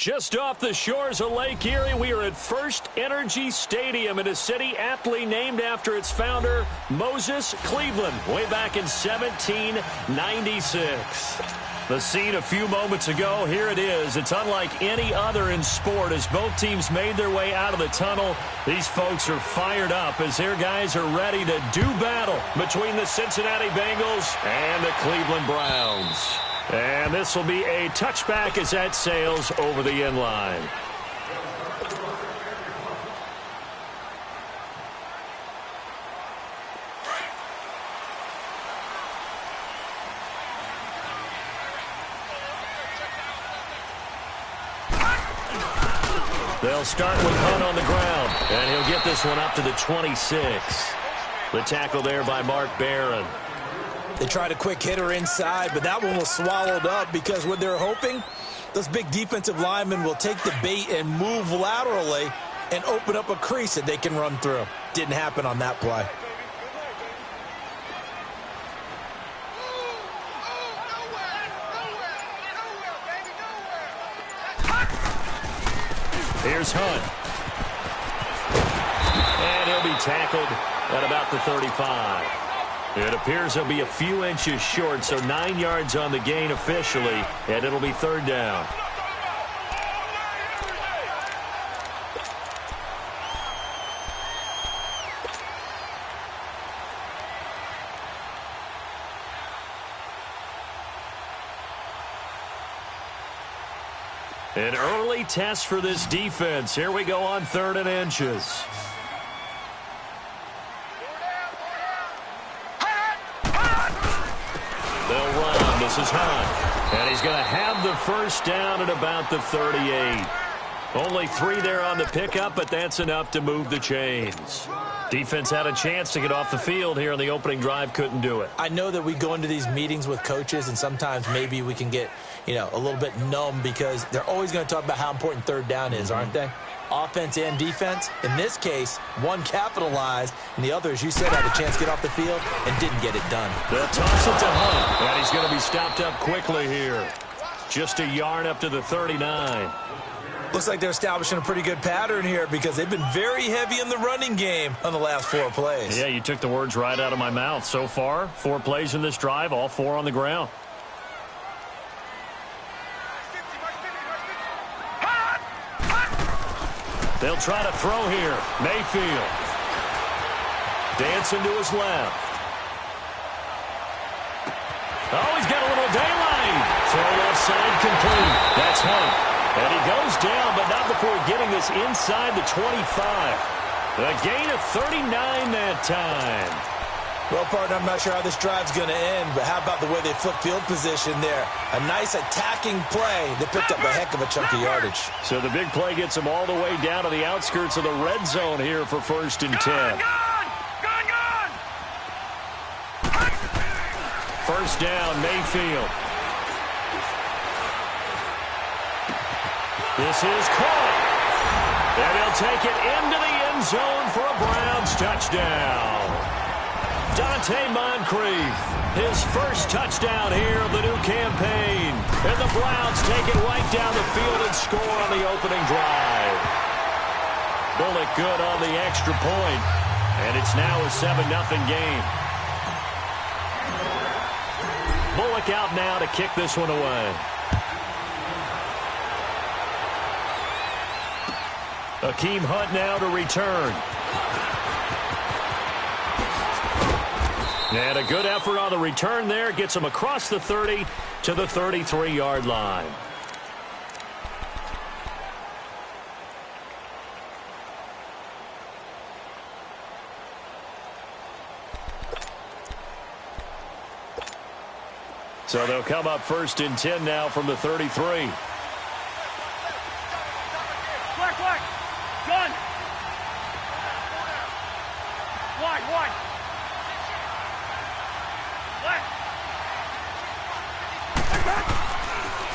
Just off the shores of Lake Erie, we are at First Energy Stadium in a city aptly named after its founder, Moses Cleveland, way back in 1796. The scene a few moments ago, here it is. It's unlike any other in sport as both teams made their way out of the tunnel. These folks are fired up as their guys are ready to do battle between the Cincinnati Bengals and the Cleveland Browns. And this will be a touchback as that sails over the end line. They'll start with Hunt on the ground, and he'll get this one up to the 26. The tackle there by Mark Barron. They tried a quick hitter inside, but that one was swallowed up because what they're hoping, those big defensive linemen will take the bait and move laterally and open up a crease that they can run through. Didn't happen on that play. Here's Hunt. And he'll be tackled at about the 35. It appears he'll be a few inches short, so 9 yards on the gain officially, and it'll be third down. An early test for this defense. Here we go on 3rd and inches. They'll run. This is Hunt. And he's going to have the first down at about the 38. Only 3 there on the pickup, but that's enough to move the chains. Defense had a chance to get off the field here in the opening drive, couldn't do it. I know that we go into these meetings with coaches, and sometimes maybe we can get, a little bit numb because they're always going to talk about how important third down is, aren't they? Offense and defense. In this case, one capitalized, and the other, as you said, had a chance to get off the field and didn't get it done. They'll toss it to Hunt, and he's going to be stopped up quickly here. Just a yard up to the 39. Looks like they're establishing a pretty good pattern here because they've been very heavy in the running game on the last 4 plays. Yeah, you took the words right out of my mouth. So far, 4 plays in this drive, all 4 on the ground. They'll try to throw here. Mayfield. Dancing to his left. Oh, he's got a little daylight. Throw left side complete. That's Hunt. And he goes down, but not before getting this inside the 25. A gain of 39 that time. Well, partner, I'm not sure how this drive's going to end, but how about the way they flip field position there? A nice attacking play that picked up a heck of a chunk of yardage. So the big play gets them all the way down to the outskirts of the red zone here for 1st and 10. First down, Mayfield. This is caught. And he'll take it into the end zone for a Browns touchdown. Dante Moncrief, his first touchdown here of the new campaign. And the Browns take it right down the field and score on the opening drive. Bullock good on the extra point. And it's now a 7-0 game. Bullock out now to kick this one away. Akeem Hunt now to return. And a good effort on the return there. Gets him across the 30 to the 33-yard line. So they'll come up 1st and 10 now from the 33.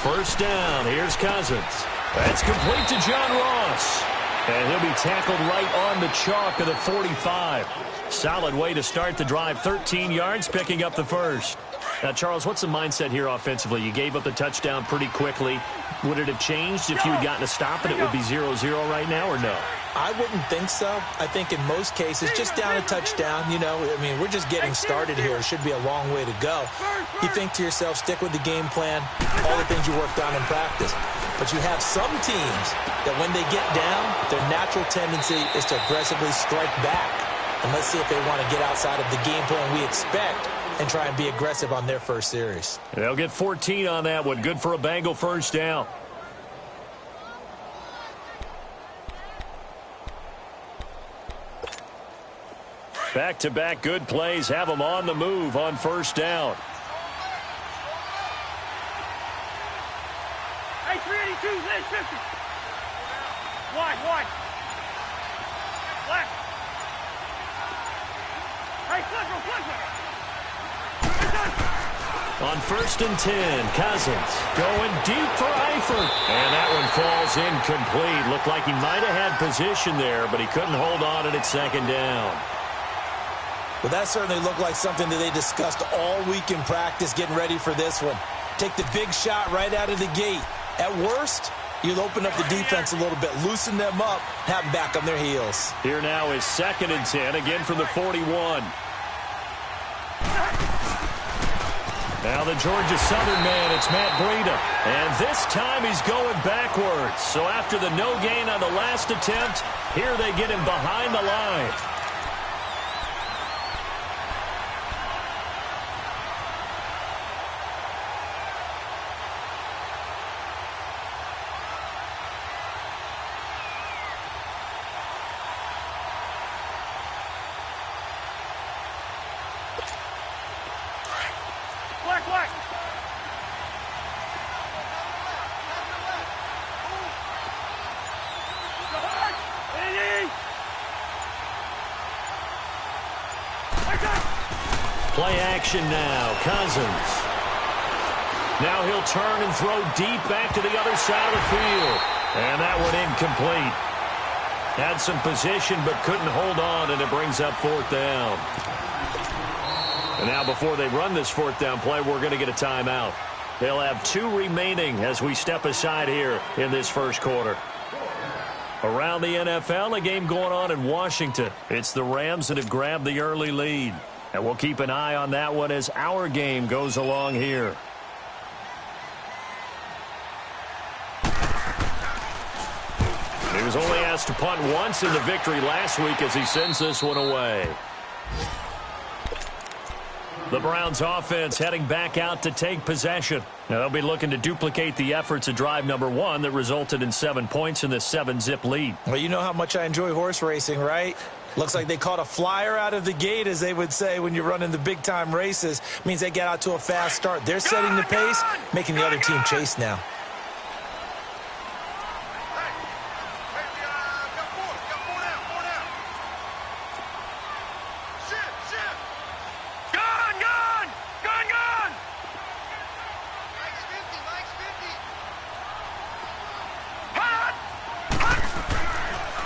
First down. Here's Cousins. That's complete to John Ross. And he'll be tackled right on the chalk of the 45. Solid way to start the drive. 13 yards, picking up the first. Now, Charles, what's the mindset here offensively? You gave up the touchdown pretty quickly. Would it have changed if you had gotten a stop and it would be 0-0 right now, or no? I wouldn't think so. I think in most cases, just down a touchdown, you know, I mean, we're just getting started here. It should be a long way to go. You think to yourself, stick with the game plan, all the things you worked on in practice. But you have some teams that when they get down, their natural tendency is to aggressively strike back. And let's see if they want to get outside of the game plan we expect and try and be aggressive on their first series. They'll get 14 on that one. Good for a Bengal first down. Back-to-back good plays have them on the move on first down. Hey, 382, left 50. Wide. Left. Hey, flipper. On first and 10, Cousins going deep for Eifert. And that one falls incomplete. Looked like he might have had position there, but he couldn't hold on at its second down. Well, that certainly looked like something that they discussed all week in practice, getting ready for this one. Take the big shot right out of the gate. At worst, you'll open up the defense a little bit, loosen them up, have them back on their heels. Here now is second and 10, again from the 41. Now the Georgia Southern man, it's Matt Breida. And this time he's going backwards. So after the no gain on the last attempt, here they get him behind the line. Black. Play action now. Cousins. Now he'll turn and throw deep back to the other side of the field. And that one incomplete. Had some position but couldn't hold on, and it brings up fourth down. And now before they run this fourth down play, we're going to get a timeout. They'll have 2 remaining as we step aside here in this first quarter. Around the NFL, a game going on in Washington. It's the Rams that have grabbed the early lead. And we'll keep an eye on that one as our game goes along here. He was only asked to punt once in the victory last week as he sends this one away. The Browns offense heading back out to take possession. Now they'll be looking to duplicate the efforts of drive number 1 that resulted in 7 points in this 7-zip lead. Well, you know how much I enjoy horse racing, right? Looks like they caught a flyer out of the gate, as they would say when you're running the big-time races. Means they get out to a fast start. They're setting the pace, making the other team chase now.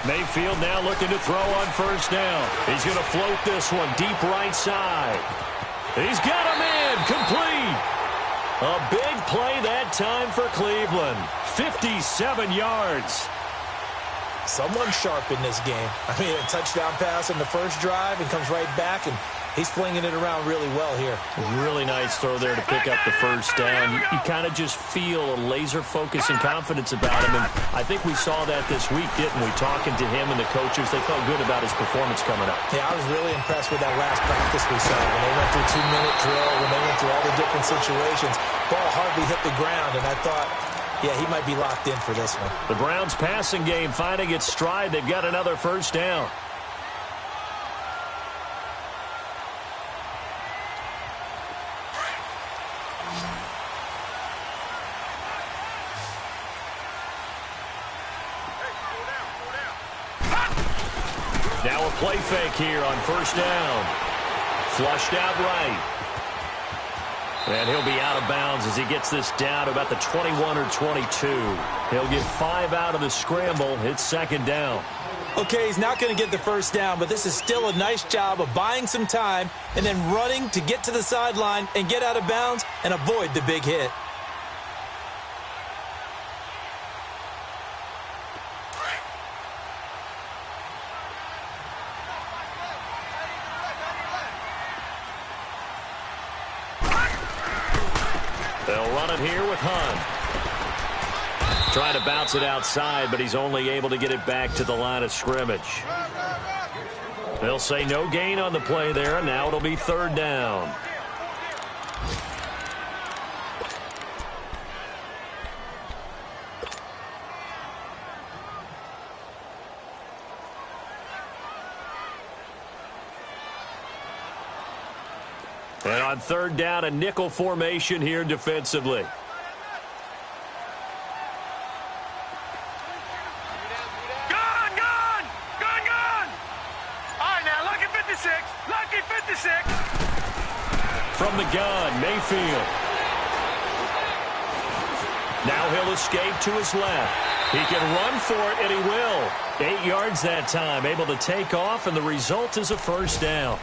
Mayfield now looking to throw on first down. He's going to float this one deep right side. He's got him in. Complete. A big play that time for Cleveland. 57 yards. Someone sharp in this game. I mean, a touchdown pass in the first drive and comes right back, and he's flinging it around really well here. Really nice throw there to pick up the first down. You kind of just feel a laser focus and confidence about him, and I think we saw that this week, didn't we? Talking to him and the coaches, they felt good about his performance coming up. Yeah, I was really impressed with that last practice we saw. When they went through 2-minute drill, when they went through all the different situations, ball hardly hit the ground, and I thought, yeah, he might be locked in for this one. The Browns passing game finding its stride. They've got another first down. Now a play fake here on first down. Flushed out right. And he'll be out of bounds as he gets this down to about the 21 or 22. He'll get 5 out of the scramble. It's second down. Okay, he's not going to get the first down, but this is still a nice job of buying some time and then running to get to the sideline and get out of bounds and avoid the big hit. They'll run it here with Hunt. Trying to bounce it outside, but he's only able to get it back to the line of scrimmage. They'll say no gain on the play there, and now it'll be third down. And on third down, a nickel formation here defensively. From the gun, Mayfield. Now he'll escape to his left. He can run for it, and he will. 8 yards that time, able to take off, and the result is a first down.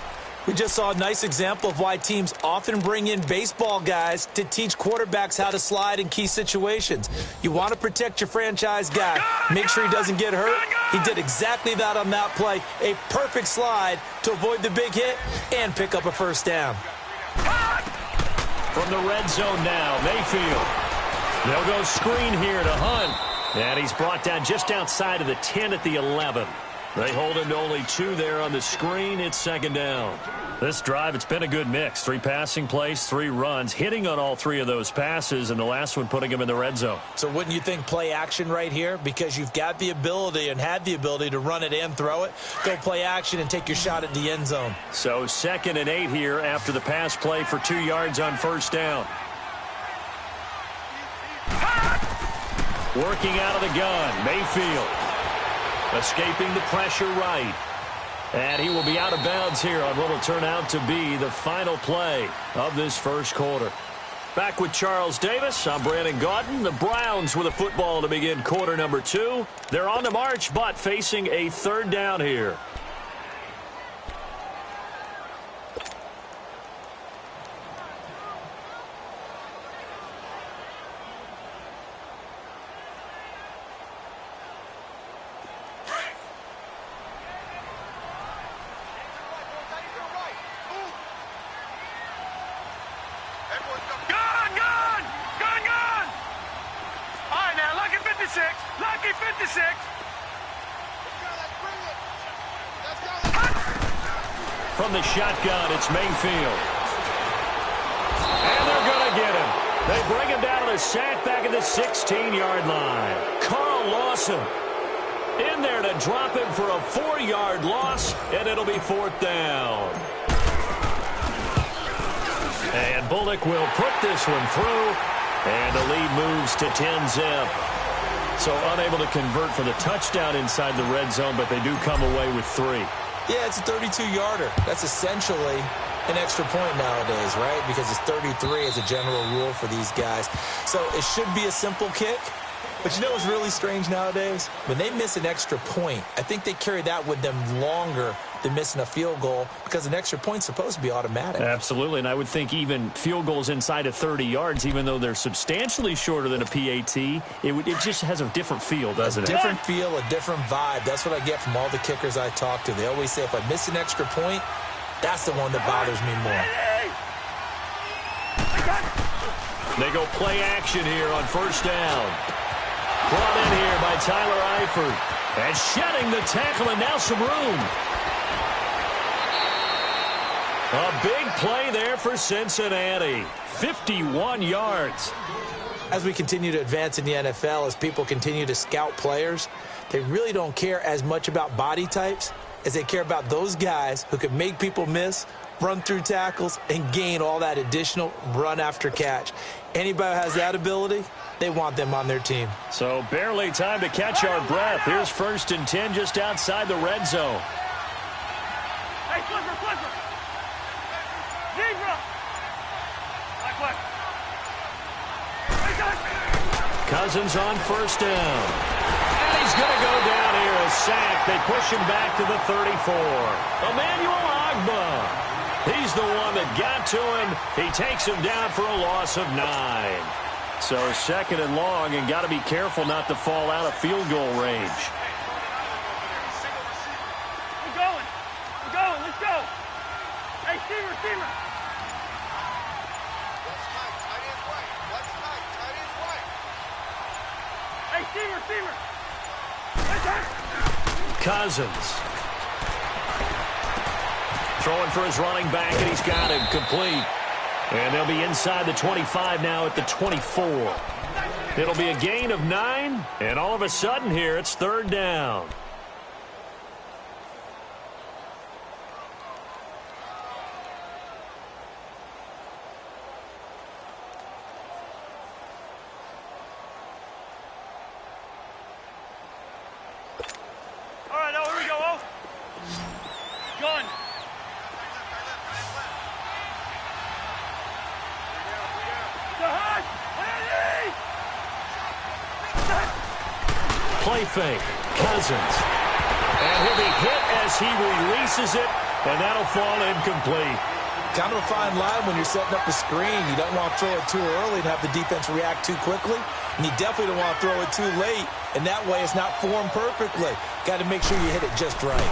We just saw a nice example of why teams often bring in baseball guys to teach quarterbacks how to slide in key situations. You want to protect your franchise guy. Make sure he doesn't get hurt. He did exactly that on that play. A perfect slide to avoid the big hit and pick up a first down. From the red zone now, Mayfield. They'll go screen here to Hunt. And he's brought down just outside of the 10 at the 11. They hold him to only 2 there on the screen. It's second down. This drive, it's been a good mix. 3 passing plays, 3 runs, hitting on all 3 of those passes, and the last one putting him in the red zone. So wouldn't you think play action right here? Because you've got the ability and had the ability to run it and throw it. Go play action and take your shot at the end zone. So 2nd and 8 here after the pass play for 2 yards on first down. Working out of the gun, Mayfield. Escaping the pressure right. And he will be out of bounds here on what will turn out to be the final play of this first quarter. Back with Charles Davis, I'm Brandon Gaudin. The Browns with a football to begin quarter number 2. They're on the march, but facing a third down here. From the shotgun, it's Mayfield. And they're going to get him. They bring him down to the sack back at the 16-yard line. Carl Lawson in there to drop him for a 4-yard loss, and it'll be fourth down. And Bullock will put this one through, and the lead moves to 10-zip. So unable to convert for the touchdown inside the red zone, but they do come away with 3. Yeah, it's a 32-yarder. That's essentially an extra point nowadays, right? Because it's 33 as a general rule for these guys. So it should be a simple kick. But you know what's really strange nowadays? When they miss an extra point, I think they carry that with them longer than missing a field goal because an extra point's supposed to be automatic. Absolutely, and I would think even field goals inside of 30 yards, even though they're substantially shorter than a PAT, it just has a different feel, doesn't it? A different feel, a different vibe. That's what I get from all the kickers I talk to. They always say if I miss an extra point, that's the one that bothers me more. They go play action here on first down. Brought in here by Tyler Eifert. And shedding the tackle, and now some room. A big play there for Cincinnati. 51 yards. As we continue to advance in the NFL, as people continue to scout players, they really don't care as much about body types as they care about those guys who can make people miss, run through tackles, and gain all that additional run after catch. Anybody who has that ability, they want them on their team. So barely time to catch our breath. Here's 1st and 10 just outside the red zone. Hey, flipper. Zebra. Cousins on first down. And he's going to go down here, a sack. They push him back to the 34. Emmanuel Ogbah. He's the one that got to him. He takes him down for a loss of 9. So 2nd and long, and got to be careful not to fall out of field goal range. We're going. We're going. Let's go. Hey, receiver. What's tight? Tight end's right. What's tight? Tight end's right. Hey, receiver. Hey, Cousins. Throwing for his running back, and he's got him complete. And they'll be inside the 25 now at the 24. It'll be a gain of 9, and all of a sudden here, it's 3rd down. All right, here we go. Gun. Play fake. Cousins. And he'll be hit as he releases it, and that'll fall incomplete. Kind of a fine line when you're setting up the screen. You don't want to throw it too early and have the defense react too quickly. And you definitely don't want to throw it too late, and that way it's not formed perfectly. Got to make sure you hit it just right.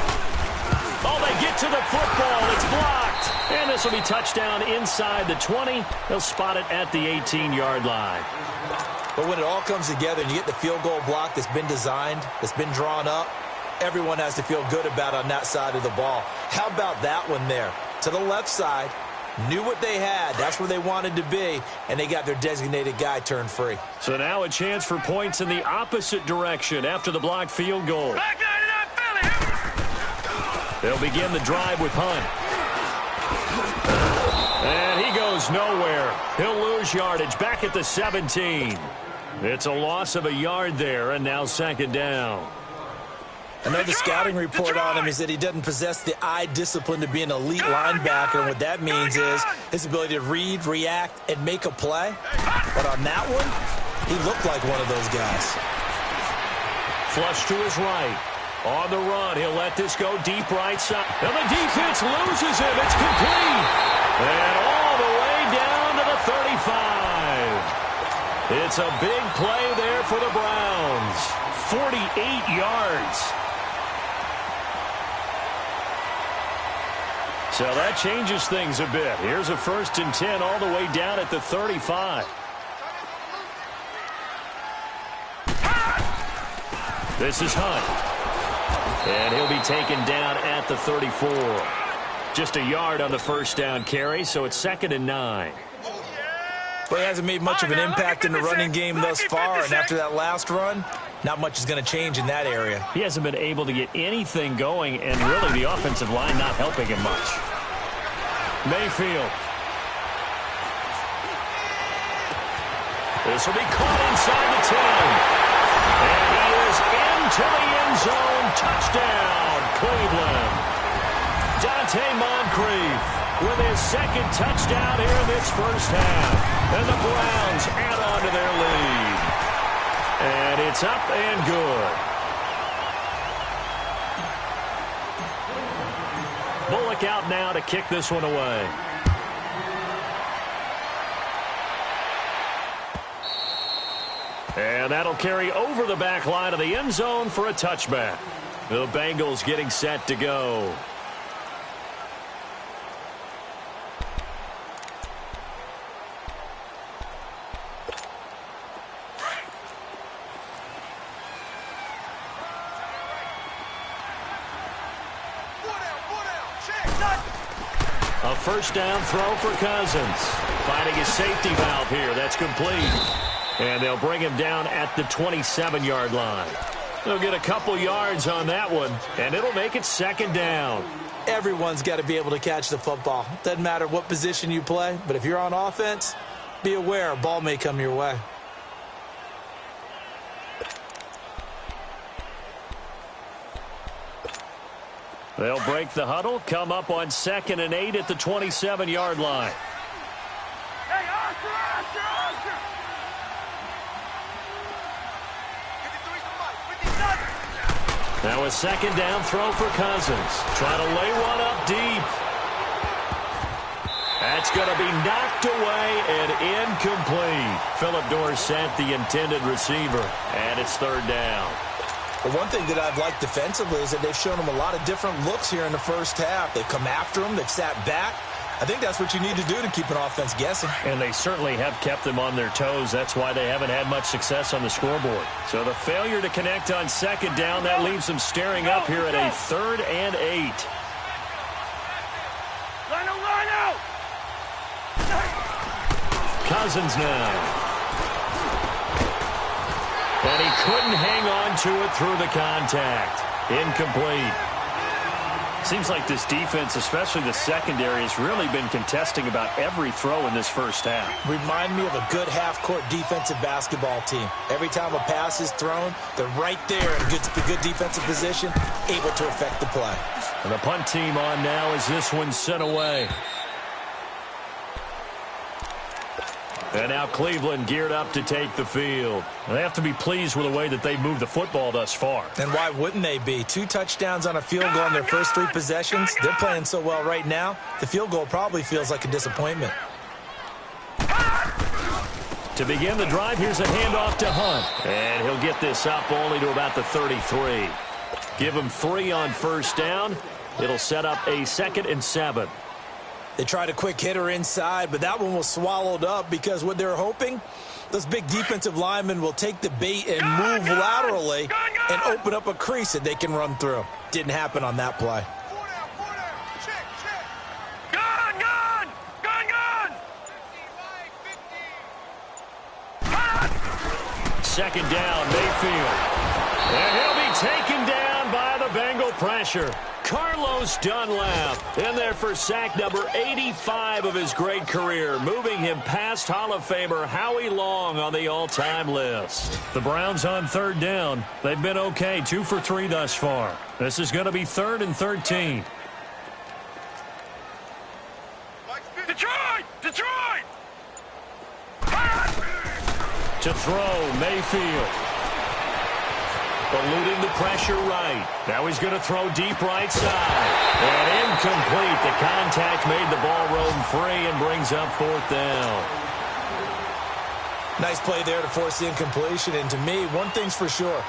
Oh, they get to the football. It's blocked. And this will be touchdown inside the 20. They'll spot it at the 18-yard line. But when it all comes together and you get the field goal block that's been designed, that's been drawn up, everyone has to feel good about on that side of the ball. How about that one there? To the left side, knew what they had. That's where they wanted to be, and they got their designated guy turned free. So now a chance for points in the opposite direction after the blocked field goal. Back out of that Philly. They'll begin the drive with Hunt. And he goes nowhere. He'll lose yardage back at the 17. It's a loss of a yard there, and now 2nd down. I know the scouting report on him is that he doesn't possess the eye discipline to be an elite linebacker. And what that means is his ability to read, react, and make a play. But on that one, he looked like one of those guys. Flush to his right. On the run, he'll let this go deep right side. And the defense loses him. It's complete. And all the way down to the 35. It's a big play there for the Browns. 48 yards. So that changes things a bit. Here's a 1st and 10 all the way down at the 35. This is Hunt. And he'll be taken down at the 34. Just a yard on the 1st down carry, so it's 2nd and 9. Well, he hasn't made much of an impact in the running game thus far, and after that last run, not much is going to change in that area. He hasn't been able to get anything going, and really the offensive line not helping him much. Mayfield. This will be caught inside the 10. And he is into the end zone. Touchdown, Cleveland. Dante Moncrief with his 2nd touchdown here in this 1st half. And the Browns add on to their lead. And it's up and good. Bullock out now to kick this one away. And that'll carry over the back line of the end zone for a touchback. The Bengals getting set to go. A 1st down throw for Cousins. Finding his safety valve here. That's complete. And they'll bring him down at the 27-yard line. They'll get a couple yards on that one, and it'll make it 2nd down. Everyone's got to be able to catch the football. Doesn't matter what position you play, but if you're on offense, be aware a ball may come your way. They'll break the huddle, come up on 2nd and 8 at the 27-yard line. Hey, Archer! 53's the mic. 53's Now a second down throw for Cousins. Trying to lay one up deep. That's going to be knocked away and incomplete. Philip Dorsett, the intended receiver, and it's third down. Well, one thing that I've liked defensively is that they've shown them a lot of different looks here in the first half. They've come after them. They've sat back. I think that's what you need to do to keep an offense guessing. And they certainly have kept them on their toes. That's why they haven't had much success on the scoreboard. So the failure to connect on second down, that leaves them staring up here at a 3rd and 8. Line out! Cousins now. And he couldn't hang on to it through the contact. Incomplete. Seems like this defense, especially the secondary, has really been contesting about every throw in this first half. Remind me of a good half-court defensive basketball team. Every time a pass is thrown, they're right there in good defensive position, able to affect the play. And the punt team on now as this one's sent away. And now Cleveland geared up to take the field. They have to be pleased with the way that they moved the football thus far. And why wouldn't they be? 2 touchdowns on a field goal in their first 3 possessions. They're playing so well right now, the field goal probably feels like a disappointment. To begin the drive, here's a handoff to Hunt. And he'll get this up only to about the 33. Give him 3 on first down. It'll set up a 2nd and 7. They tried a quick hitter inside, but that one was swallowed up because what they're hoping, those big defensive linemen will take the bait and move laterally and open up a crease that they can run through. Didn't happen on that play. 4 down. Check. Gun! 50. Second down, Mayfield. And he'll be taken down by the Bengal pressure. Carlos Dunlap in there for sack number 85 of his great career, moving him past Hall of Famer Howie Long on the all-time list. The Browns on third down. They've been okay, 2 for 3 thus far. This is going to be 3rd and 13. Detroit! To throw, Mayfield. Eluding the pressure right. Now he's going to throw deep right side. And incomplete. The contact made the ball roam free and brings up 4th down. Nice play there to force the incompletion. And to me, one thing's for sure.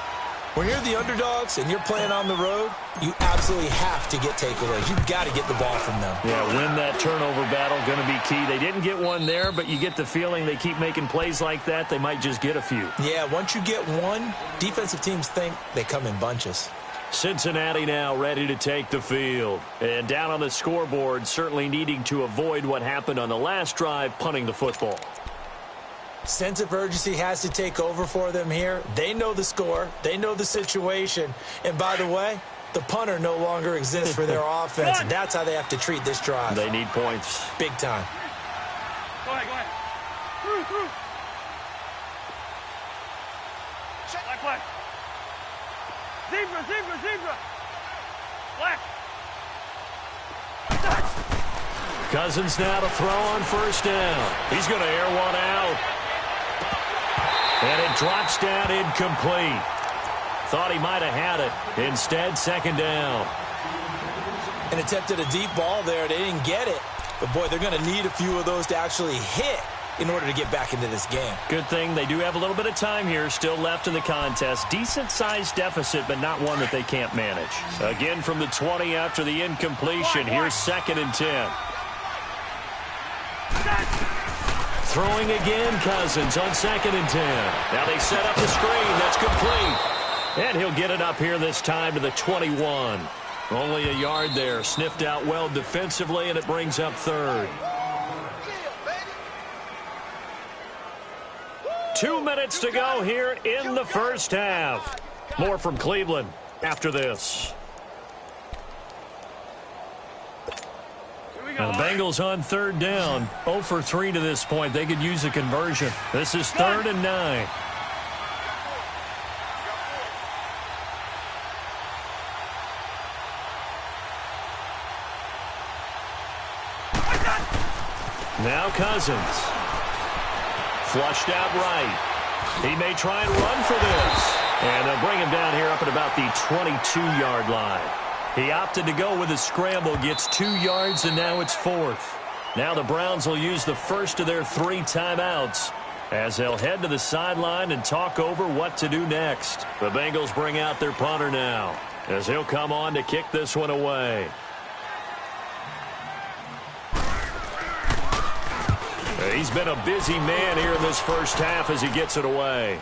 When you're the underdogs and you're playing on the road, you absolutely have to get takeaways. You've got to get the ball from them. Yeah, win that turnover battle, going to be key. They didn't get one there, but you get the feeling they keep making plays like that, they might just get a few. Yeah, once you get one, defensive teams think they come in bunches. Cincinnati now ready to take the field. And down on the scoreboard, certainly needing to avoid what happened on the last drive, punting the football. Sense of urgency has to take over for them here. They know the score. They know the situation. And by the way, the punter no longer exists for their offense. And that's how they have to treat this drive. They need points. Big time. Go ahead. Through. Black flag. Zebra. Black. Cousins now to throw on first down. He's going to air one out. And it drops down incomplete. Thought he might have had it. Instead, 2nd down. And attempted a deep ball there. They didn't get it. But, boy, they're going to need a few of those to actually hit in order to get back into this game. Good thing they do have a little bit of time here still left in the contest. Decent-sized deficit, but not one that they can't manage. Again from the 20 after the incompletion. Here's 2nd and 10. Throwing again, Cousins on 2nd and 10. Now they set up the screen. That's complete. And he'll get it up here this time to the 21. Only a yard there. Sniffed out well defensively, and it brings up 3rd. 2 minutes to go here in the first half. More from Cleveland after this. Now the Bengals on third down. 0 for 3 to this point. They could use a conversion. This is 3rd and 9. Now Cousins. Flushed out right. He may try and run for this. And they'll bring him down here up at about the 22-yard line. He opted to go with a scramble, gets 2 yards, and now it's 4th. Now the Browns will use the first of their 3 timeouts as they'll head to the sideline and talk over what to do next. The Bengals bring out their punter now as he'll come on to kick this one away. He's been a busy man here in this first half as he gets it away.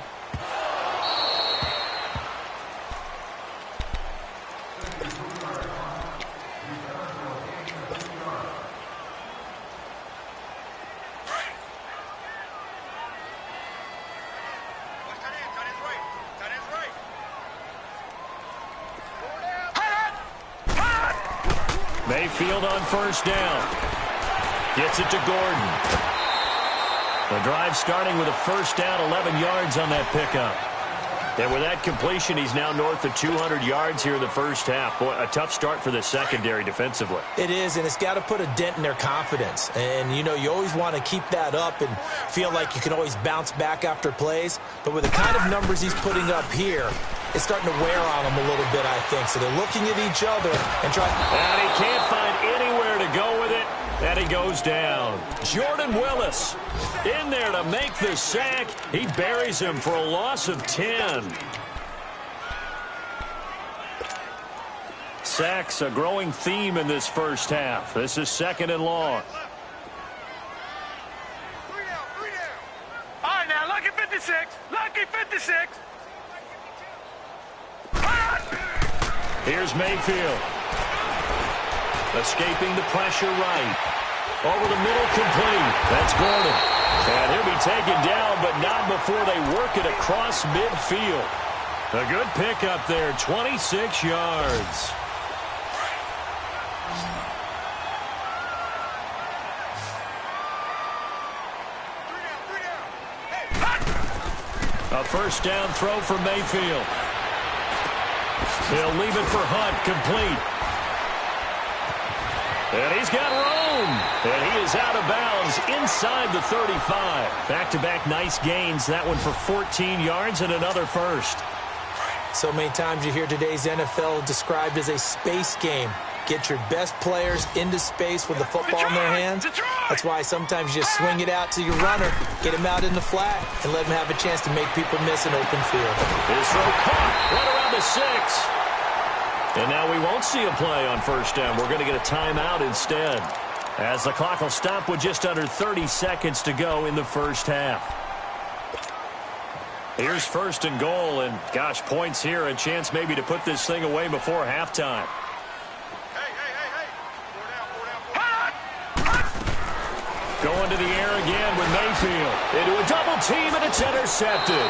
Mayfield on first down. Gets it to Gordon. The drive starting with a first down, 11 yards on that pickup. And with that completion, he's now north of 200 yards here in the first half. Boy, a tough start for the secondary defensively. It is, and it's got to put a dent in their confidence. And, you know, you always want to keep that up and feel like you can always bounce back after plays. But with the kind of numbers he's putting up here, it's starting to wear on them a little bit, I think. So they're looking at each other and trying. And he can't find anywhere to go with it. And he goes down. Jordan Willis in there to make the sack. He buries him for a loss of 10. Sacks a growing theme in this first half. This is 2nd and long. 3 down, 3 down. All right, now, lucky 56. Lucky 56. Here's Mayfield. Escaping the pressure right. Over the middle, complete. That's Gordon. And he'll be taken down, but not before they work it across midfield. A good pickup there, 26 yards. A first down throw for Mayfield. He'll leave it for Hunt, complete. And he's got room. And he is out of bounds inside the 35. Back-to-back nice gains. That one for 14 yards and another first. So many times you hear today's NFL described as a space game. Get your best players into space with the football in their hands. That's why sometimes you just swing it out to your runner, get him out in the flat, and let him have a chance to make people miss an open field. His throw caught right around the 6. And now we won't see a play on first down. We're going to get a timeout instead, as the clock will stop with just under 30 seconds to go in the first half. Here's 1st and goal, and gosh, points here, a chance maybe to put this thing away before halftime. Going to the air again with Mayfield. Into a double team, and it's intercepted.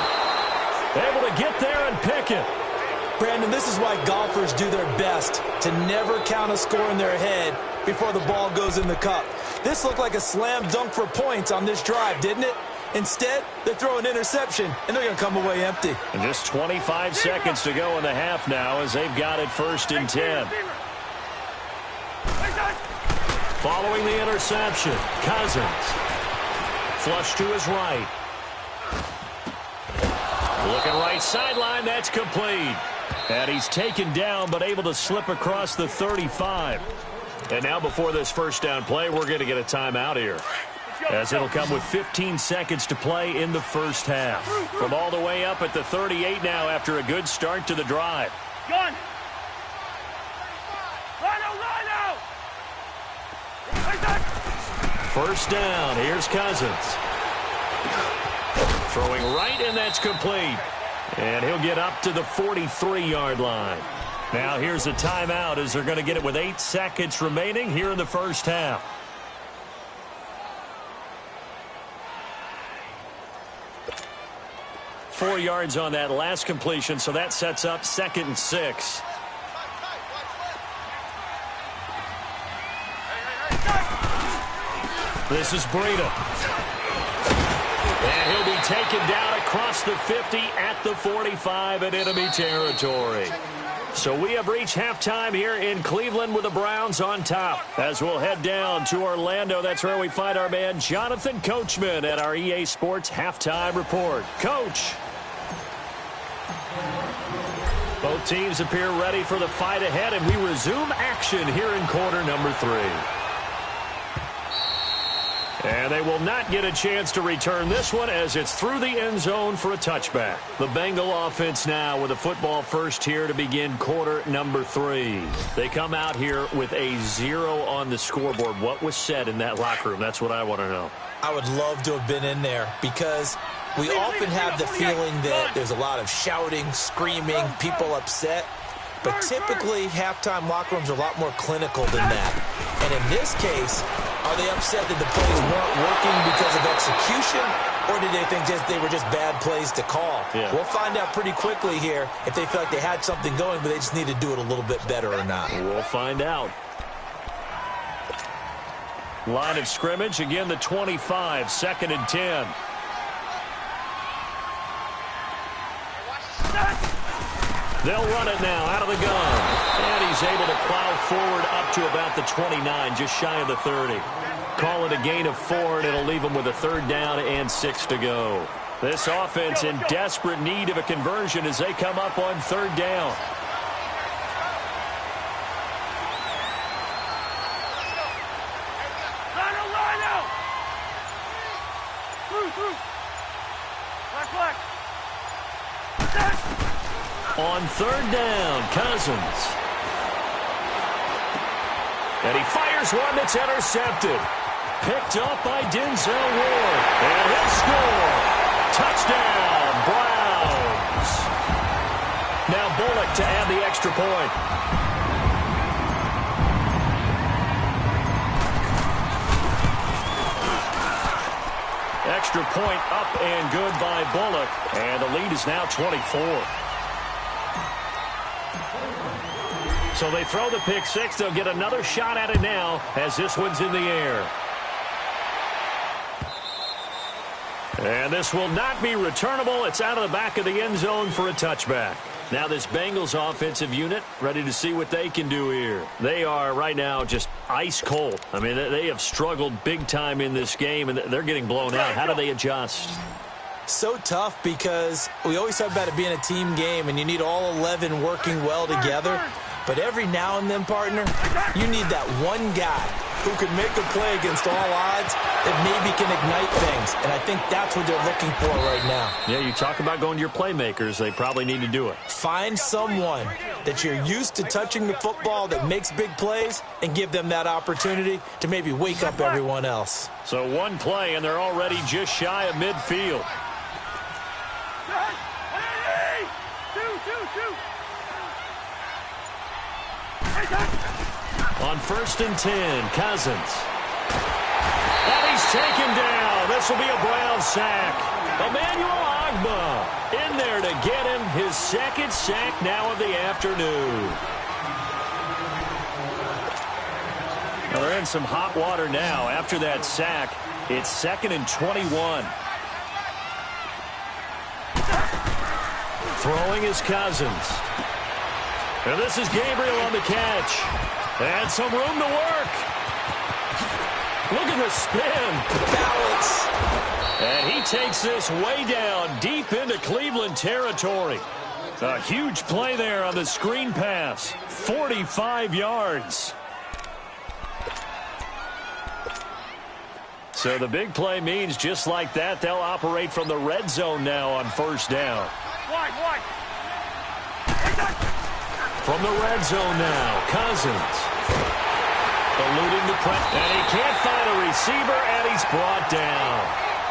Able to get there and pick it. Brandon, this is why golfers do their best to never count a score in their head before the ball goes in the cup. This looked like a slam dunk for points on this drive, didn't it? Instead, they throw an interception, and they're going to come away empty. And just 25 seconds to go in the half now as they've got it 1st and 10. Following the interception, Cousins. Flush to his right. Looking right sideline, that's complete. And he's taken down but able to slip across the 35. And now before this first down play, we're going to get a timeout here, as it'll come with 15 seconds to play in the first half. From all the way up at the 38 now after a good start to the drive. Gun. Line out. First down, here's Cousins. Throwing right, and that's complete. And he'll get up to the 43-yard line. Now here's a timeout as they're going to get it with 8 seconds remaining here in the first half. Four yards on that last completion, so that sets up 2nd and 6. This is Breida. And he'll be taken down across the 50 at the 45 in enemy territory. So we have reached halftime here in Cleveland with the Browns on top. As we'll head down to Orlando, that's where we find our man Jonathan Coachman at our EA Sports Halftime Report. Coach. Both teams appear ready for the fight ahead, and we resume action here in quarter number 3. And they will not get a chance to return this one as it's through the end zone for a touchback. The Bengal offense now with a football first here to begin quarter number 3. They come out here with a 0 on the scoreboard. What was said in that locker room? That's what I want to know. I would love to have been in there because we often have the feeling that there's a lot of shouting, screaming, people upset. But typically, halftime locker rooms are a lot more clinical than that. And in this case, are they upset that the plays weren't working because of execution, or did they think they were just bad plays to call? Yeah. We'll find out pretty quickly here if they feel like they had something going, but they just need to do it a little bit better or not. We'll find out. Line of scrimmage, again the 25, 2nd and 10. They'll run it now out of the gun. And he's able to plow forward up to about the 29, just shy of the 30. Call it a gain of 4, and it'll leave them with a 3rd down and 6 to go. This offense in desperate need of a conversion as they come up on 3rd down. On 3rd down, Cousins. And he fires one that's intercepted. Picked up by Denzel Ward. And he'll score. Touchdown, Browns. Now Bullock to add the extra point. Extra point up and good by Bullock. And the lead is now 24. So they throw the pick 6. They'll get another shot at it now as this one's in the air. And this will not be returnable. It's out of the back of the end zone for a touchback. Now this Bengals offensive unit ready to see what they can do here. They are right now just ice cold. I mean, they have struggled big time in this game, and they're getting blown out. How do they adjust? So tough because we always talk about it being a team game, and you need all 11 working well together. But every now and then, partner, you need that one guy who can make a play against all odds that maybe can ignite things. And I think that's what they're looking for right now. Yeah, you talk about going to your playmakers. They probably need to do it. Find someone that you're used to touching the football that makes big plays and give them that opportunity to maybe wake up everyone else. So one play, and they're already just shy of midfield. On 1st and 10, Cousins. And he's taken down. This will be a Brown sack. Emmanuel Ogbah in there to get him his 2nd sack now of the afternoon. Well, they're in some hot water now. After that sack, it's 2nd and 21. Throwing is Cousins. And this is Gabriel on the catch. And some room to work. Look at the spin. Balance. And he takes this way down deep into Cleveland territory. A huge play there on the screen pass. 45 yards. So the big play means just like that, they'll operate from the red zone now on 1st down. Wide. From the red zone now, Cousins. Eluding the press. And he can't find a receiver, and he's brought down.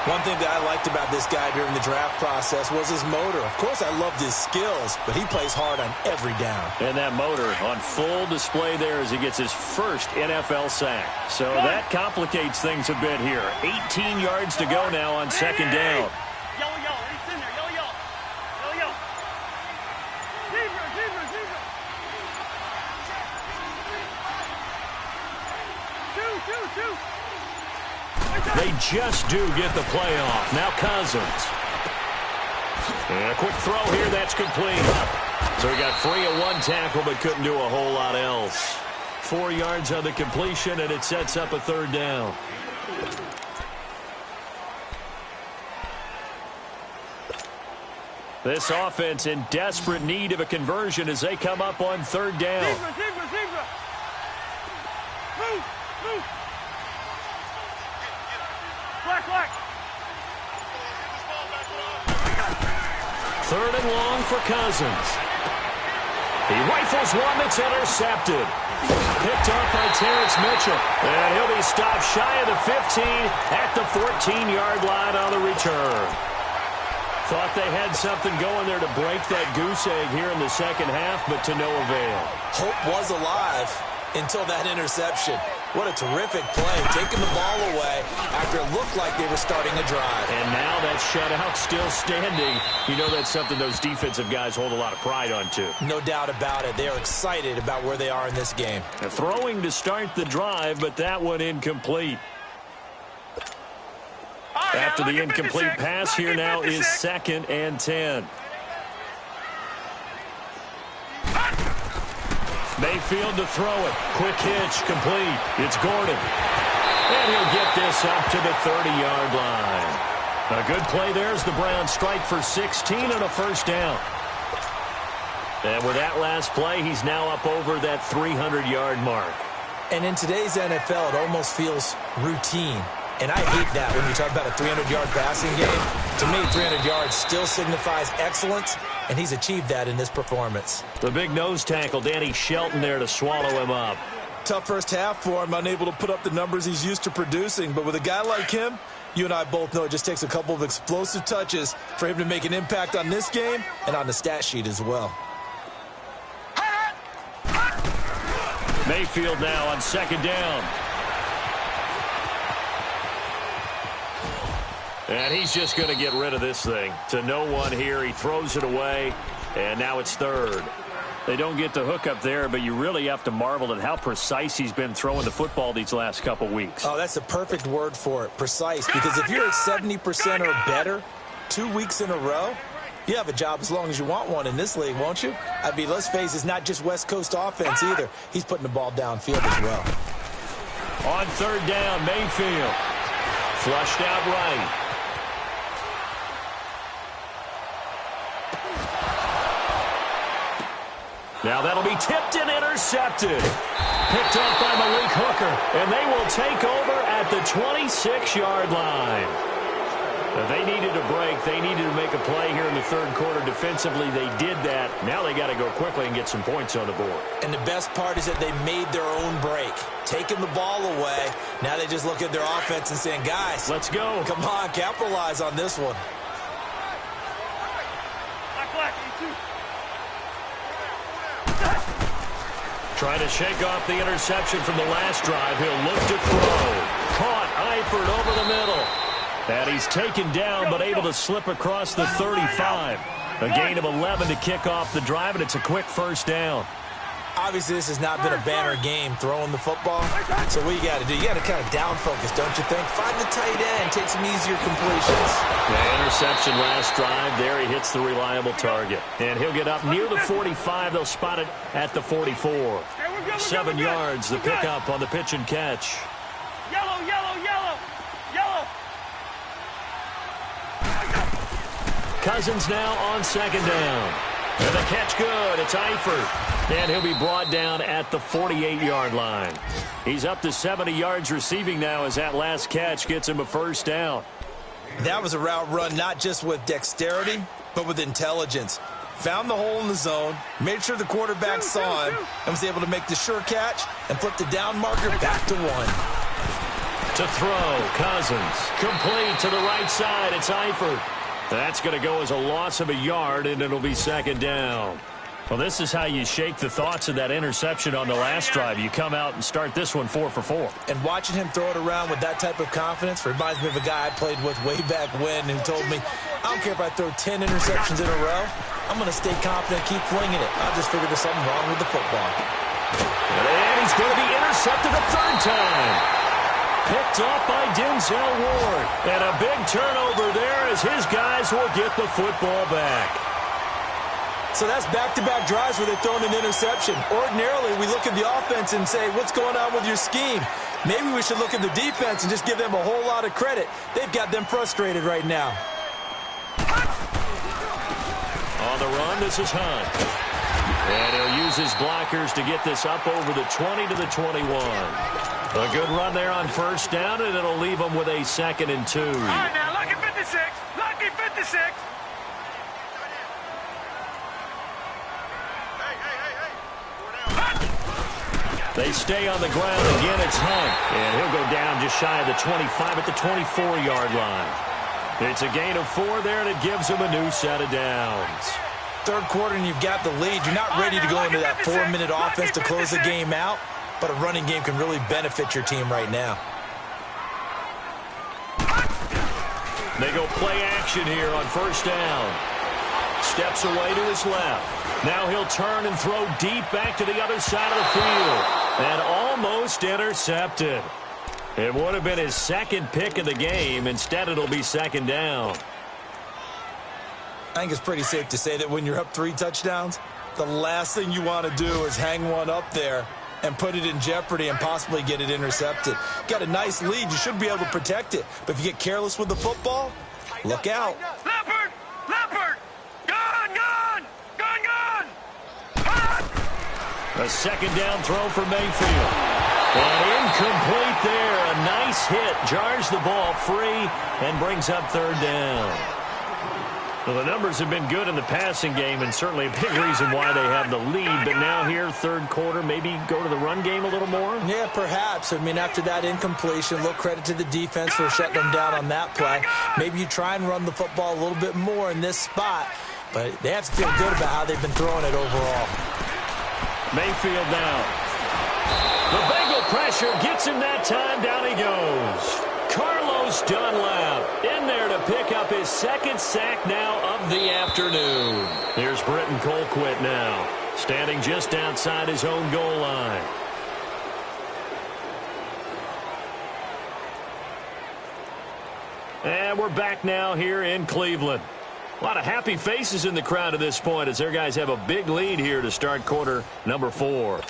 One thing that I liked about this guy during the draft process was his motor. Of course, I loved his skills, but he plays hard on every down. And that motor on full display there as he gets his first NFL sack. So that complicates things a bit here. 18 yards to go now on 2nd down. Yellow. He's in there. Yellow. Zebra. Two. They just do get the play off. Now Cousins. And a quick throw here. That's complete. So he got free of one tackle but couldn't do a whole lot else. 4 yards on the completion, and it sets up a 3rd down. This offense in desperate need of a conversion as they come up on third down. Zebra. Move. Black. Third and long for Cousins. He rifles one that's intercepted. Picked off by Terrence Mitchell. And he'll be stopped shy of the 15 at the 14-yard line on the return. Thought they had something going there to break that goose egg here in the second half, but to no avail. Hope was alive until that interception. What a terrific play, taking the ball away after it looked like they were starting a drive. And now that shutout still standing. You know that's something those defensive guys hold a lot of pride on, too. No doubt about it. They are excited about where they are in this game. And throwing to start the drive, but that one incomplete. After the incomplete pass, here now is 2nd and 10. Mayfield to throw it. Quick hitch, complete. It's Gordon. And he'll get this up to the 30-yard line. A good play there as the Browns strike for 16 and a first down. And with that last play, he's now up over that 300-yard mark. And in today's NFL, it almost feels routine. And I hate that when you talk about a 300-yard passing game. To me, 300 yards still signifies excellence, and he's achieved that in this performance. The big nose tackle, Danny Shelton, there to swallow him up. Tough first half for him, unable to put up the numbers he's used to producing. But with a guy like him, you and I both know it just takes a couple of explosive touches for him to make an impact on this game and on the stat sheet as well. Mayfield now on 2nd down. And he's just going to get rid of this thing. To no one here. He throws it away, and now it's 3rd. They don't get the hook up there, but you really have to marvel at how precise he's been throwing the football these last couple weeks. Oh, that's the perfect word for it, precise. Because if you're at 70% or better 2 weeks in a row, you have a job as long as you want one in this league, won't you? I mean, let's face it, it's not just West Coast offense either. He's putting the ball downfield as well. On 3rd down, Mayfield. Flushed out right. Now that'll be tipped and intercepted. Picked off by Malik Hooker, and they will take over at the 26-yard line. Now they needed a break. They needed to make a play here in the 3rd quarter. Defensively, they did that. Now they got to go quickly and get some points on the board. And the best part is that they made their own break, taking the ball away. Now they just look at their offense and saying, guys, let's go. Come on, capitalize on this one. Trying to shake off the interception from the last drive. He'll look to throw. Caught Eifert over the middle. And he's taken down but able to slip across the 35. A gain of 11 to kick off the drive, and it's a quick first down. Obviously, this has not been a banner game throwing the football. So what you got to do, you got to kind of down focus, don't you think? Find the tight end, take some easier completions. The interception last drive. There he hits the reliable target. And he'll get up near the 45. They'll spot it at the 44. 7 yards, the pickup on the pitch and catch. Yellow. Cousins now on 2nd down. And the catch good. It's Eifert. And he'll be brought down at the 48-yard line. He's up to 70 yards receiving now as that last catch gets him a first down. That was a route run not just with dexterity, but with intelligence. Found the hole in the zone, made sure the quarterback saw him, and was able to make the sure catch and flip the down marker back to 1. To throw, Cousins. Complete to the right side. It's Eifert. That's going to go as a loss of a yard, and it'll be 2nd down. Well, this is how you shake the thoughts of that interception on the last drive. You come out and start this one 4 for 4. And watching him throw it around with that type of confidence reminds me of a guy I played with way back when who told me, I don't care if I throw 10 interceptions in a row. I'm going to stay confident, keep flinging it. I'll just figure there's something wrong with the football. And he's going to be intercepted a 3rd time. Picked off by Denzel Ward. And a big turnover there as his guys will get the football back. So that's back-to-back drives where they're throwing an interception. Ordinarily, we look at the offense and say, what's going on with your scheme? Maybe we should look at the defense and just give them a whole lot of credit. They've got them frustrated right now. On the run, this is Hunt. And he'll use his blockers to get this up over the 20 to the 21. A good run there on first down, and it'll leave them with a 2nd and 2. All right, now, lucky 56. Lucky 56. They stay on the ground again. It's Hunt. And he'll go down just shy of the 25 at the 24-yard line. It's a gain of 4 there, and it gives him a new set of downs. Third quarter, and you've got the lead. You're not ready to go into that 4-minute offense to close the game out, but a running game can really benefit your team right now. They go play action here on first down. Steps away to his left. Now he'll turn and throw deep back to the other side of the field. And almost intercepted. It would have been his 2nd pick of the game. Instead, it'll be 2nd down. I think it's pretty safe to say that when you're up 3 touchdowns, the last thing you want to do is hang one up there and put it in jeopardy and possibly get it intercepted. Got a nice lead. You should be able to protect it. But if you get careless with the football, look out. Leopard! Leopard! Gone! Gone! Gone! Gone! Gone! A 2nd down throw for Mayfield. And incomplete there. A nice hit. Jars the ball free and brings up 3rd down. Well, the numbers have been good in the passing game, and certainly a big reason why they have the lead. But now here, third quarter, maybe go to the run game a little more? Yeah, perhaps. I mean, after that incompletion, a little credit to the defense for shutting them down on that play. Maybe you try and run the football a little bit more in this spot, but they have to feel good about how they've been throwing it overall. Mayfield now. The Bengal pressure gets him that time. Down he goes. Carlos Dunlap in there to pick up his 2nd sack now of the afternoon. Here's Britton Colquitt now, standing just outside his own goal line. And we're back now here in Cleveland. A lot of happy faces in the crowd at this point as their guys have a big lead here to start quarter number 4.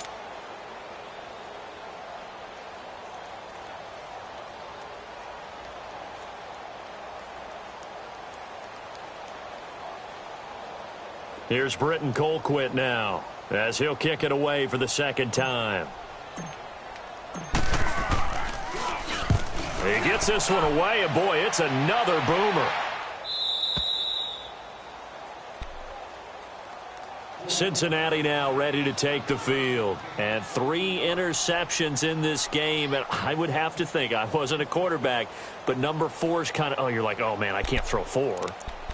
Here's Britton Colquitt now as he'll kick it away for the 2nd time. He gets this one away, and boy, it's another boomer. Cincinnati now ready to take the field. And 3 interceptions in this game. And I would have to think, I wasn't a quarterback, but number 4 is kind of, oh, you're like, oh, man, I can't throw 4.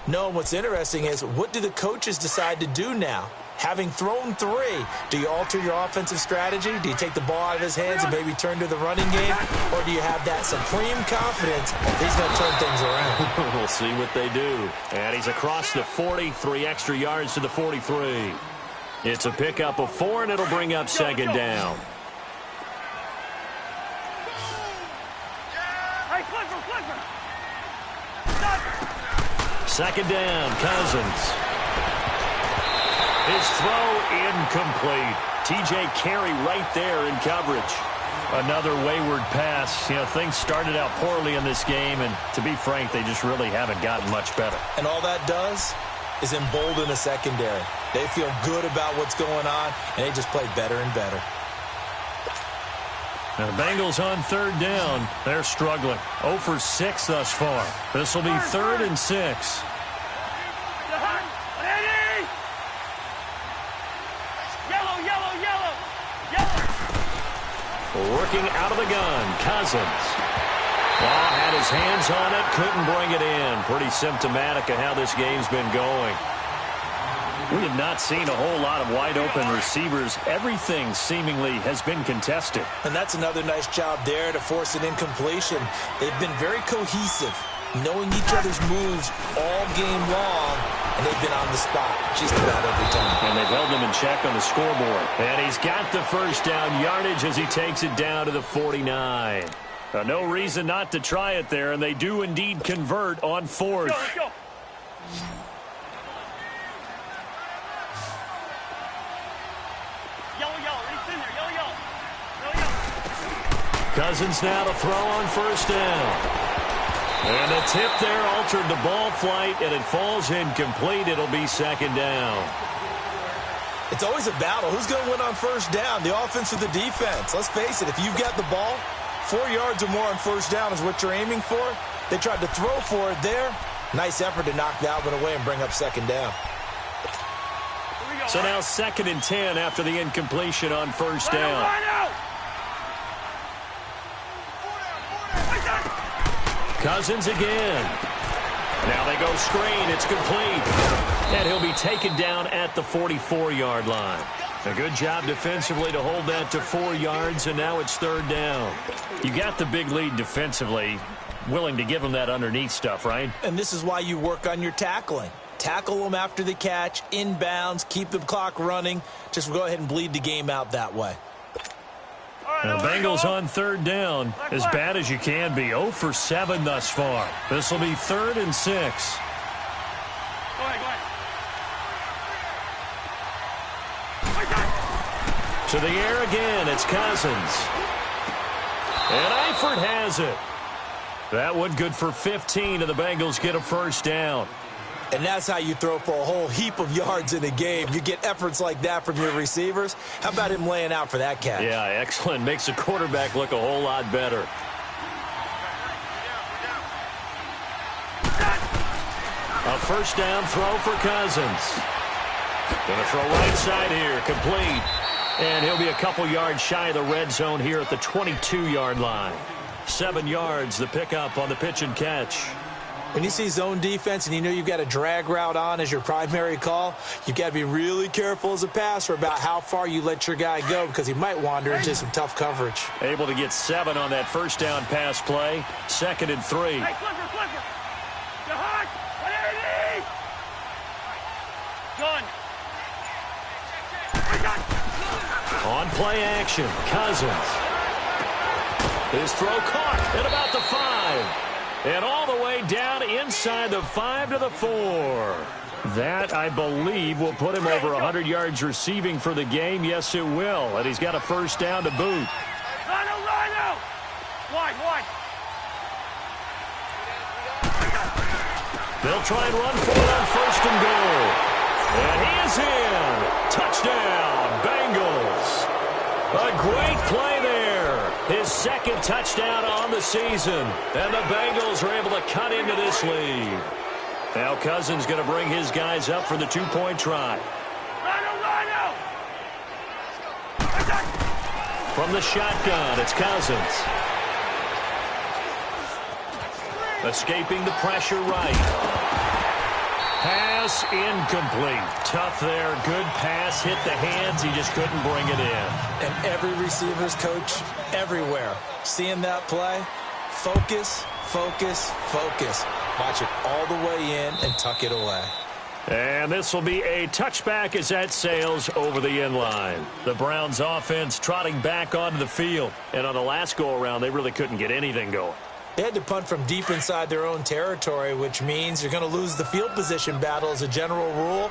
No, what's interesting is what do the coaches decide to do now? Having thrown 3, do you alter your offensive strategy? Do you take the ball out of his hands and maybe turn to the running game? Or do you have that supreme confidence that he's going to turn things around? We'll see what they do. And he's across the 40, 3 extra yards to the 43. It's a pickup of 4, and it'll bring up 2nd down. Hey, Clifford! 2nd down, Cousins. His throw incomplete. T.J. Carey right there in coverage. Another wayward pass. You know, things started out poorly in this game, and to be frank, they just really haven't gotten much better. And all that does is embolden the secondary. They feel good about what's going on, and they just play better and better. Now the Bengals on 3rd down. They're struggling. 0 for 6 thus far. This will be 3rd and 6. Working out of the gun, Cousins. Well, had his hands on it, couldn't bring it in. Pretty symptomatic of how this game's been going. We have not seen a whole lot of wide-open receivers. Everything seemingly has been contested. And that's another nice job there to force an incompletion. They've been very cohesive, knowing each other's moves all game long, and they've been on the spot just about every time. And they've held them in check on the scoreboard. And he's got the first down yardage as he takes it down to the 49. No reason not to try it there, and they do indeed convert on 4th. Let's go. Cousins now to throw on 1st down. And the tip there altered the ball flight, and it falls incomplete. It'll be second down. It's always a battle. Who's going to win on first down, the offense or the defense? Let's face it, if you've got the ball, 4 yards or more on first down is what you're aiming for. They tried to throw for it there. Nice effort to knock that one away and bring up second down. So now 2nd and 10 after the incompletion on first down. Cousins again. Now they go screen. It's complete. And he'll be taken down at the 44-yard line. A good job defensively to hold that to 4 yards, and now it's 3rd down. You got the big lead defensively. Willing to give them that underneath stuff, right? And this is why you work on your tackling. Tackle them after the catch, inbounds, keep the clock running. Just go ahead and bleed the game out that way. Now, Bengals on 3rd down, as bad as you can be. 0 for 7 thus far. This will be 3rd and 6. Go ahead. To the air again, it's Cousins. And Eifert has it. That one good for 15, and the Bengals get a first down. And that's how you throw for a whole heap of yards in a game. You get efforts like that from your receivers. How about him laying out for that catch? Yeah, excellent. Makes the quarterback look a whole lot better. A first down throw for Cousins. Going to throw right side here, complete. And he'll be a couple yards shy of the red zone here at the 22-yard line. 7 yards, the pickup on the pitch and catch. When you see zone defense and you know you've got a drag route on as your primary call, you've got to be really careful as a passer about how far you let your guy go because he might wander into some tough coverage. Able to get 7 on that first down pass play. 2nd and 3. Hey, Clifford. You're hot. Done. On play action, Cousins. His throw caught at about the 5. And all the way down inside the 5 to the 4. That, I believe, will put him over 100 yards receiving for the game. Yes, it will. And he's got a first down to boot. Rhino! Wide. They'll try and run for it on 1st and goal. And he is in. Touchdown, Bengals. A great play there. His 2nd touchdown on the season. And the Bengals are able to cut into this lead. Now Cousins going to bring his guys up for the 2-point try. Rhino! From the shotgun, it's Cousins. Escaping the pressure right. Pass incomplete. Tough there. Good pass. Hit the hands. He just couldn't bring it in. And every receiver's coach everywhere. Seeing that play, focus. Watch it all the way in and tuck it away. And this will be a touchback as that sails over the end line. The Browns offense trotting back onto the field. And on the last go-around, they really couldn't get anything going. They had to punt from deep inside their own territory, which means you're going to lose the field position battle as a general rule.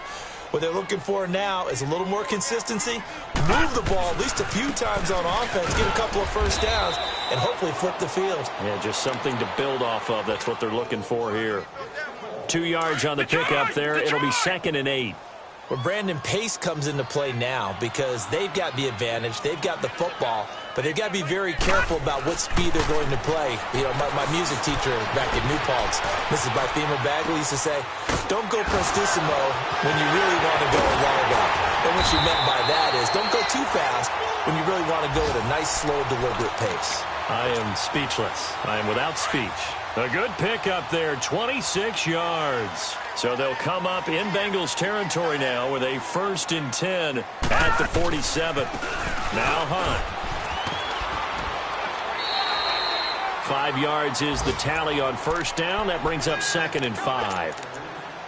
What they're looking for now is a little more consistency, move the ball at least a few times on offense, get a couple of first downs, and hopefully flip the field. Yeah, just something to build off of. That's what they're looking for here. 2 yards on the pickup there. It'll be 2nd and 8. Well, Brandon, pace comes into play now because they've got the advantage. They've got the football, but they've got to be very careful about what speed they're going to play. You know, my music teacher back at New Paltz, Mrs. Bythema Bagley, used to say, don't go prestissimo when you really want to go largo. And what she meant by that is don't go too fast when you really want to go at a nice, slow, deliberate pace. I am speechless. I am without speech. A good pickup there, 26 yards. So they'll come up in Bengals territory now with a 1st and 10 at the 47. Now Hunt. 5 yards is the tally on first down. That brings up 2nd and 5.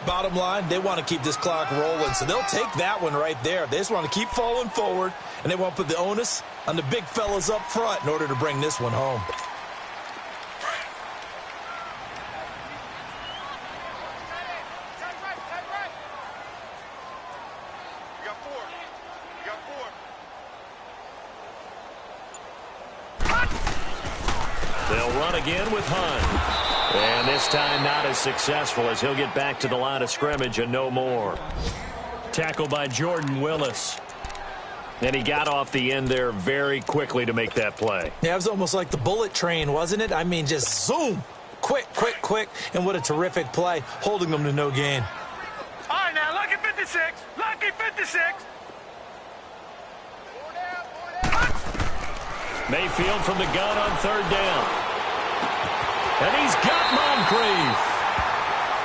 Bottom line, they want to keep this clock rolling, so they'll take that one right there. They just want to keep falling forward, and they want to put the onus on the big fellas up front in order to bring this one home. They'll run again with Hunt. And this time not as successful as he'll get back to the line of scrimmage and no more. Tackle by Jordan Willis. And he got off the end there very quickly to make that play. Yeah, it was almost like the bullet train, wasn't it? I mean, just zoom. Quick, quick, quick. And what a terrific play, holding them to no gain. All right, now, lucky 56. Lucky 56. Mayfield from the gun on third down. And he's got Moncrief.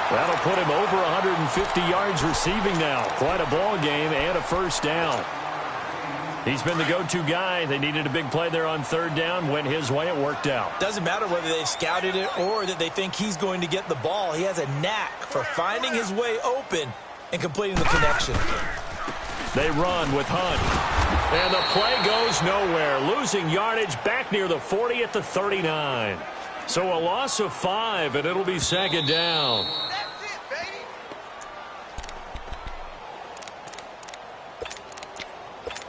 That'll put him over 150 yards receiving now. Quite a ball game and a first down. He's been the go-to guy. They needed a big play there on third down. Went his way. It worked out. Doesn't matter whether they've scouted it or that they think he's going to get the ball. He has a knack for finding his way open and completing the connection. They run with Hunt. And the play goes nowhere. Losing yardage back near the 40 at the 39. So a loss of 5, and it'll be second down. That's it, baby.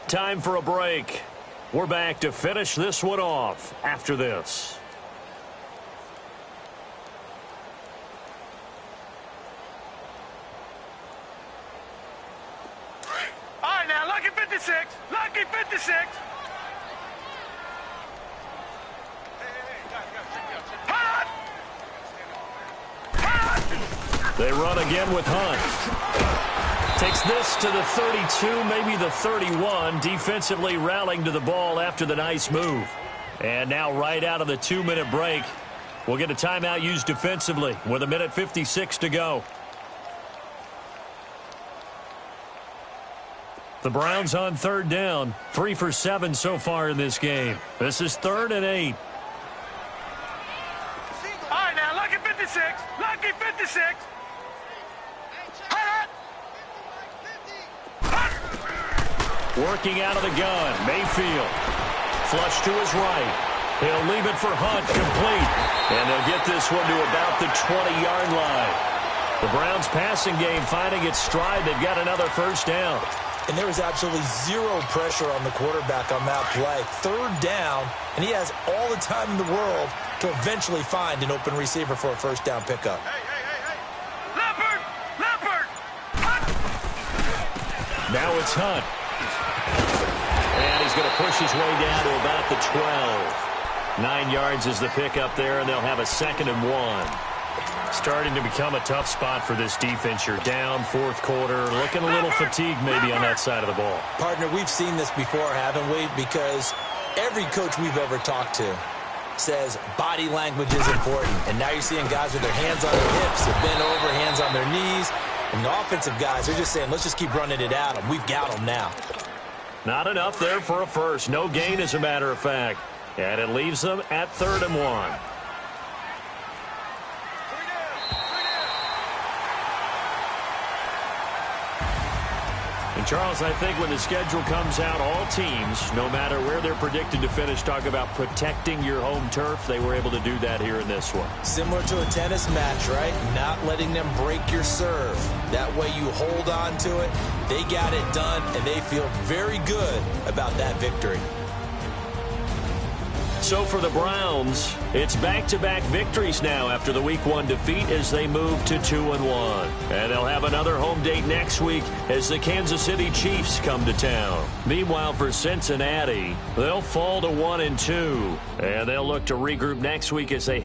Time for a break. We're back to finish this one off after this. All right, now, lucky 56. Lucky 56. They run again with Hunt. Takes this to the 32, maybe the 31. Defensively rallying to the ball after the nice move. And now right out of the 2-minute break, we'll get a timeout used defensively with 1:56 to go. The Browns on third down. 3 for 7 so far in this game. This is 3rd and 8. All right, now, lucky 56. Lucky 56. Working out of the gun, Mayfield. Flush to his right. He'll leave it for Hunt, complete. And they'll get this one to about the 20-yard line. The Browns passing game finding its stride. They've got another first down. And there was absolutely zero pressure on the quarterback on that play. Third down, and he has all the time in the world to eventually find an open receiver for a first down pickup. Leopard! Leopard! Now it's Hunt. And he's going to push his way down to about the 12. 9 yards is the pickup there, and they'll have a 2nd and 1. Starting to become a tough spot for this defense. You're down, 4th quarter, looking a little fatigued maybe on that side of the ball. Partner, we've seen this before, haven't we? Because every coach we've ever talked to says body language is important. And now you're seeing guys with their hands on their hips, they're bent over, hands on their knees. And the offensive guys are just saying, let's just keep running it at them. We've got them now. Not enough there for a first. No gain, as a matter of fact. And it leaves them at 3rd and 1. And, Charles, I think when the schedule comes out, all teams, no matter where they're predicted to finish, talk about protecting your home turf. They were able to do that here in this one. Similar to a tennis match, right? Not letting them break your serve. That way you hold on to it. They got it done, and they feel very good about that victory. So for the Browns, it's back-to-back victories now after the Week 1 defeat as they move to 2-1. And they'll have another home date next week as the Kansas City Chiefs come to town. Meanwhile, for Cincinnati, they'll fall to 1-2. And they'll look to regroup next week as they